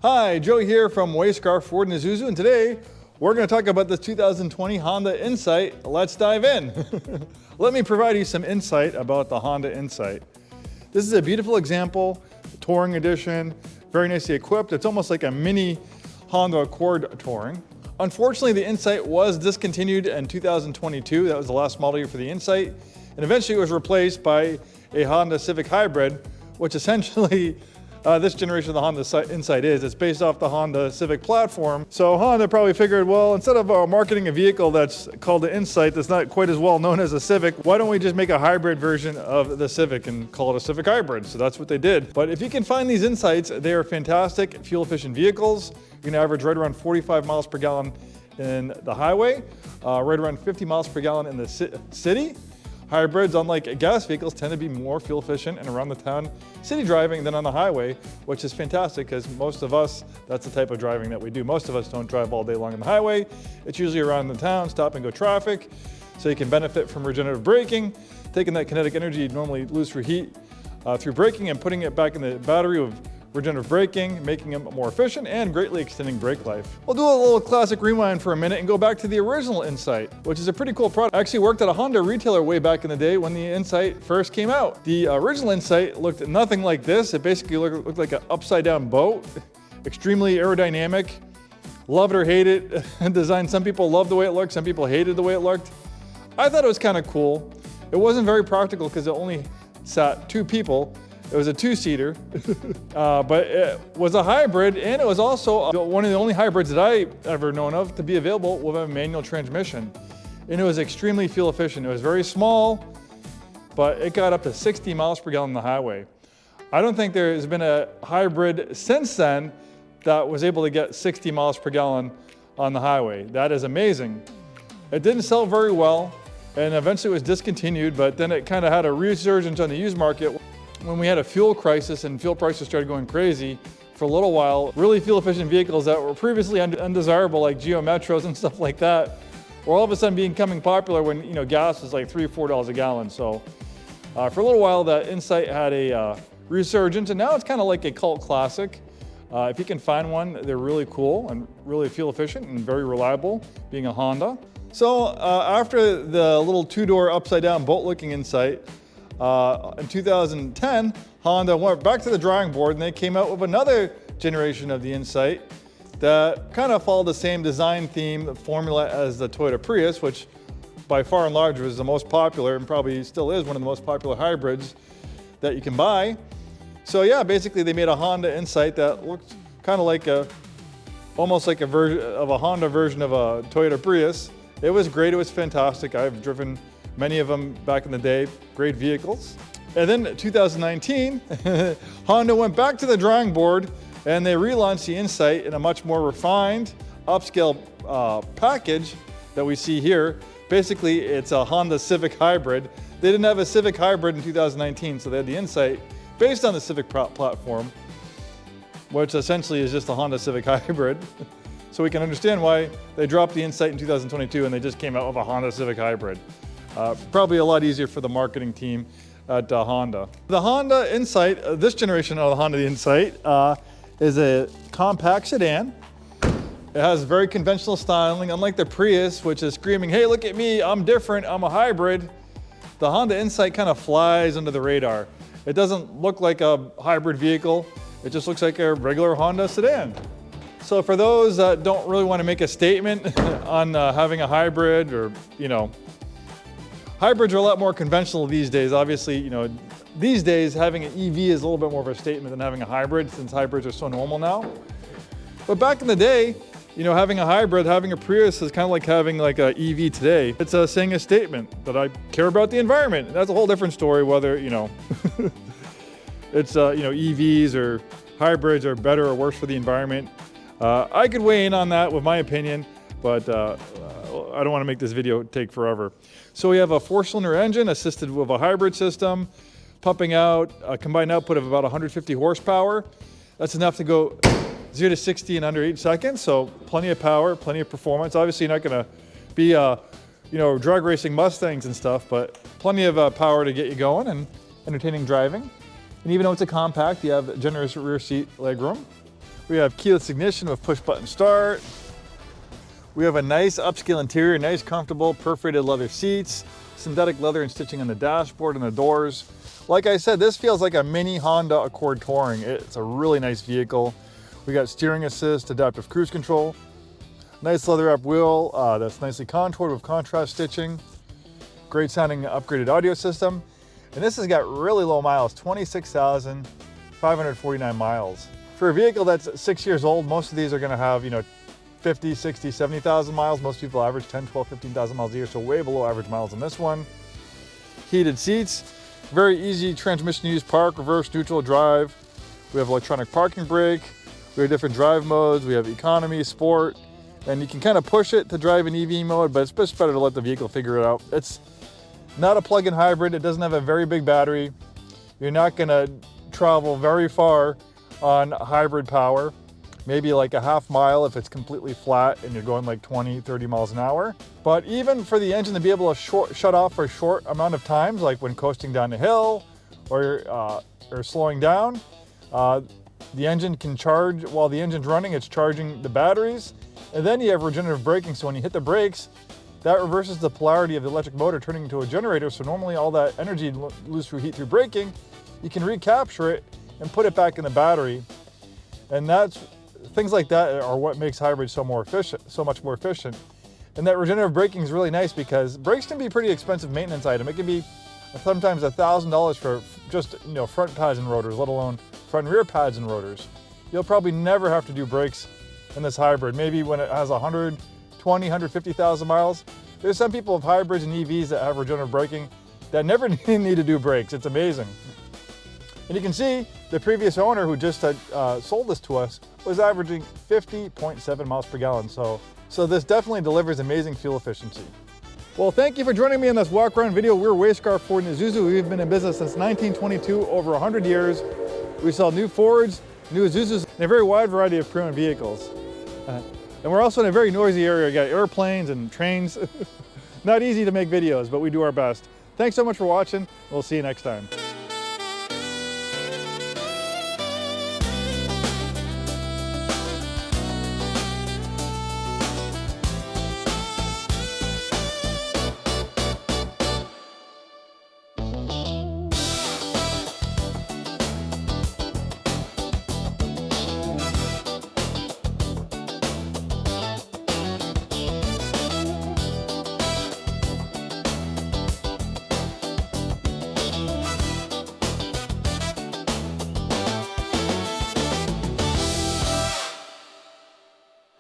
Hi, Joe here from Scarff, Ford and Isuzu, and today we're going to talk about the 2020 Honda Insight. Let's dive in. Let me provide you some insight about the Honda Insight. This is a beautiful example, Touring Edition, very nicely equipped. It's almost like a mini Honda Accord Touring. Unfortunately, the Insight was discontinued in 2022. That was the last model year for the Insight, and eventually it was replaced by a Honda Civic Hybrid, which essentially this generation of the Honda Insight is. It's based off the Honda Civic platform. So Honda probably figured, well, instead of marketing a vehicle that's called the Insight that's not quite as well known as a Civic, why don't we just make a hybrid version of the Civic and call it a Civic Hybrid? So that's what they did. But if you can find these Insights, they are fantastic, fuel-efficient vehicles. You can average right around 45 miles per gallon in the highway, right around 50 miles per gallon in the city. Hybrids, unlike gas vehicles, tend to be more fuel efficient and around the town city driving than on the highway, which is fantastic because most of us, that's the type of driving that we do. Most of us don't drive all day long on the highway. It's usually around the town, stop and go traffic, so you can benefit from regenerative braking, taking that kinetic energy you normally lose through heat through braking and putting it back in the battery with regenerative braking, making them more efficient and greatly extending brake life. We'll do a little classic rewind for a minute and go back to the original Insight, which is a pretty cool product. I actually worked at a Honda retailer way back in the day when the Insight first came out. The original Insight looked nothing like this. It basically looked like an upside down boat, extremely aerodynamic. Love it or hate it design. Some people loved the way it looked, some people hated the way it looked. I thought it was kind of cool. It wasn't very practical because it only sat two people. It was a two-seater, but it was a hybrid, and it was also one of the only hybrids that I ever known of to be available with a manual transmission. And it was extremely fuel efficient. It was very small, but it got up to 60 miles per gallon on the highway. I don't think there has been a hybrid since then that was able to get 60 miles per gallon on the highway. That is amazing. It didn't sell very well, and eventually it was discontinued, but then it kind of had a resurgence on the used market when we had a fuel crisis and fuel prices started going crazy for a little while. Really fuel efficient vehicles that were previously undesirable, like Geo Metros and stuff like that, were all of a sudden becoming popular when gas was like $3 or $4 a gallon. So for a little while that Insight had a resurgence, and now it's kind of like a cult classic. If you can find one, they're really cool and really fuel efficient and very reliable, being a Honda. So after the little two-door upside down boat looking Insight, in 2010, Honda went back to the drawing board and they came out with another generation of the Insight that kind of followed the same design theme formula as the Toyota Prius, which by far and large was the most popular and probably still is one of the most popular hybrids that you can buy. So yeah, basically they made a Honda Insight that looked kind of like almost like a version of a Honda version of a Toyota Prius. It was great, it was fantastic. I've driven many of them back in the day, great vehicles. And then 2019, Honda went back to the drawing board and they relaunched the Insight in a much more refined, upscale package that we see here. Basically, it's a Honda Civic Hybrid. They didn't have a Civic Hybrid in 2019, so they had the Insight based on the Civic platform, which essentially is just a Honda Civic Hybrid. So we can understand why they dropped the Insight in 2022 and they just came out with a Honda Civic Hybrid. Probably a lot easier for the marketing team at Honda. The Honda Insight, this generation of the Honda Insight, is a compact sedan. It has very conventional styling, unlike the Prius, which is screaming, hey, look at me, I'm different, I'm a hybrid. The Honda Insight kind of flies under the radar. It doesn't look like a hybrid vehicle, it just looks like a regular Honda sedan. So for those that don't really want to make a statement on having a hybrid or, hybrids are a lot more conventional these days. Obviously, these days having an EV is a little bit more of a statement than having a hybrid since hybrids are so normal now. But back in the day, having a hybrid, having a Prius is kind of like having like an EV today. It's saying a statement that I care about the environment. That's a whole different story whether, it's, EVs or hybrids are better or worse for the environment. I could weigh in on that with my opinion, but I don't want to make this video take forever. So we have a 4-cylinder engine assisted with a hybrid system, pumping out a combined output of about 150 horsepower. That's enough to go 0 to 60 in under 8 seconds, so plenty of power, plenty of performance. Obviously, you're not going to be, drag racing Mustangs and stuff, but plenty of power to get you going and entertaining driving. And even though it's a compact, you have generous rear seat legroom. We have keyless ignition with push button start. We have a nice upscale interior, nice comfortable perforated leather seats, synthetic leather and stitching on the dashboard and the doors. Like I said, this feels like a mini Honda Accord Touring. It's a really nice vehicle. We got steering assist, adaptive cruise control, nice leather wrap wheel that's nicely contoured with contrast stitching, great sounding upgraded audio system. And this has got really low miles, 26,549 miles. For a vehicle that's 6 years old, most of these are gonna have, 50, 60, 70,000 miles. Most people average 10, 12, 15,000 miles a year, so way below average miles on this one. Heated seats, very easy transmission to use, park, reverse, neutral, drive. We have electronic parking brake. We have different drive modes. We have economy, sport, and you can kind of push it to drive in EV mode, but it's just better to let the vehicle figure it out. It's not a plug-in hybrid. It doesn't have a very big battery. You're not gonna travel very far on hybrid power. Maybe like a half mile if it's completely flat and you're going like 20, 30 miles an hour. But even for the engine to be able to shut off for a short amount of times, like when coasting down the hill or slowing down, the engine can charge. While the engine's running, it's charging the batteries. And then you have regenerative braking, so when you hit the brakes, that reverses the polarity of the electric motor, turning into a generator. So normally all that energy lose through heat through braking, you can recapture it and put it back in the battery. And things like that are what makes hybrids so much more efficient. And that regenerative braking is really nice because brakes can be a pretty expensive maintenance item. It can be sometimes $1,000 for just front pads and rotors, let alone front and rear pads and rotors. You'll probably never have to do brakes in this hybrid. Maybe when it has 120, 150,000 miles. There's some people with hybrids and EVs that have regenerative braking that never need to do brakes. It's amazing. And you can see the previous owner who just had sold this to us was averaging 50.7 miles per gallon. So this definitely delivers amazing fuel efficiency. Well, thank you for joining me in this walk around video. We're Scarff Ford and Isuzu. We've been in business since 1922, over 100 years. We sell new Fords, new Isuzus, and a very wide variety of pre-owned vehicles. And we're also in a very noisy area. We got airplanes and trains. Not easy to make videos, but we do our best. Thanks so much for watching. We'll see you next time.